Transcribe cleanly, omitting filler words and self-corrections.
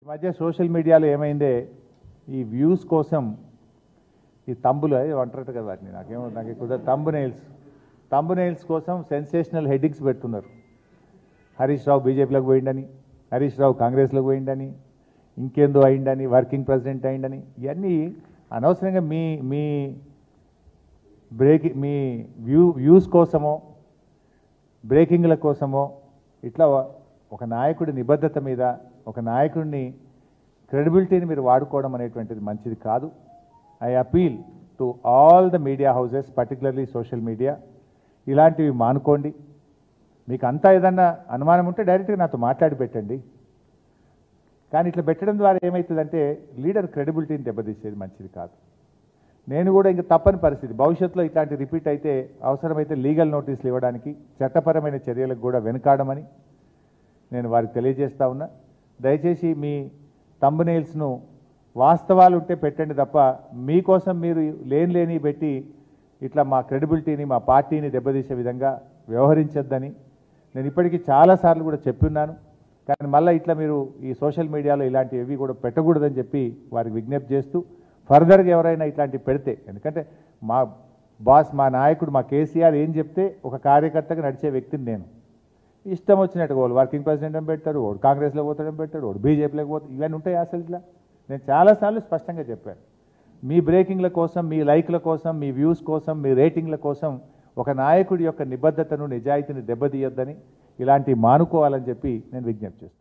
ఈ మధ్య సోషల్ మీడియాలో ఏమైందే ఈ వ్యూస్ కోసం ఈ తంబులు అంటారట కదా వాటిని నాకు ఎక్కువ తంబు నెయిల్స్ కోసం సెన్సేషనల్ హెడ్డింగ్స్ పెడుతున్నారు. హరీష్ రావు బీజేపీలోకి పోయిండని, హరీష్ రావు కాంగ్రెస్లోకి పోయిండని, ఇంకేందో అయిండని, వర్కింగ్ ప్రెసిడెంట్ అయిండని, ఇవన్నీ అనవసరంగా మీ మీ వ్యూస్ కోసమో బ్రేకింగ్ల కోసమో ఇట్లా ఒక నాయకుడి నిబద్ధత మీద ఒక నాయకుడిని క్రెడిబిలిటీని మీరు వాడుకోవడం అనేటువంటిది మంచిది కాదు. I appeal to all the media houses, particularly social media, ఇలాంటివి మానుకోండి. మీకు అంతా ఏదన్నా అనుమానం ఉంటే డైరెక్ట్గా నాతో మాట్లాడి పెట్టండి. కానీ ఇట్లా పెట్టడం ద్వారా ఏమవుతుందంటే లీడర్ క్రెడిబిలిటీని దెబ్బతీసేది మంచిది కాదు. నేను కూడా ఇంకా తప్పని పరిస్థితి, భవిష్యత్తులో ఇట్లాంటి రిపీట్ అయితే అవసరమైతే లీగల్ నోటీసులు ఇవ్వడానికి, చట్టపరమైన చర్యలకు కూడా వెనుకాడమని నేను వారికి తెలియజేస్తా ఉన్నా. దయచేసి మీ థంబ్నెయిల్స్ను వాస్తవాలు ఉంటే పెట్టండి తప్ప మీకోసం మీరు లేని పెట్టి ఇట్లా మా క్రెడిబిలిటీని మా పార్టీని దెబ్బతీసే విధంగా వ్యవహరించొద్దని నేను ఇప్పటికీ చాలాసార్లు కూడా చెప్పున్నాను. కానీ మళ్ళీ ఇట్లా మీరు ఈ సోషల్ మీడియాలో ఇలాంటివి కూడా పెట్టకూడదని చెప్పి వారికి విజ్ఞప్తి చేస్తూ, ఫర్దర్గా ఎవరైనా ఇట్లాంటివి పెడితే, ఎందుకంటే మా బాస్ మా నాయకుడు మా కేసీఆర్ ఏం చెప్తే ఒక కార్యకర్తగా నడిచే వ్యక్తిని నేను. ఇష్టం వచ్చినట్టుగా వాళ్ళు వర్కింగ్ ప్రెసిడెంట్ అని పెడతాడు, వాడు కాంగ్రెస్లో పోతాడని పెట్టాడు, వాడు బీజేపీలోకి పోతాడు, ఇవన్నీ ఉంటాయి అసలు ఇట్లా. నేను చాలాసార్లు స్పష్టంగా చెప్పాను, మీ బ్రేకింగ్ల కోసం, మీ లైక్ల కోసం, మీ వ్యూస్ కోసం, మీ రేటింగ్ల కోసం ఒక నాయకుడి యొక్క నిబద్ధతను నిజాయితీని దెబ్బతీయొద్దని, ఇలాంటివి మానుకోవాలని చెప్పి నేను విజ్ఞప్తి చేస్తాను.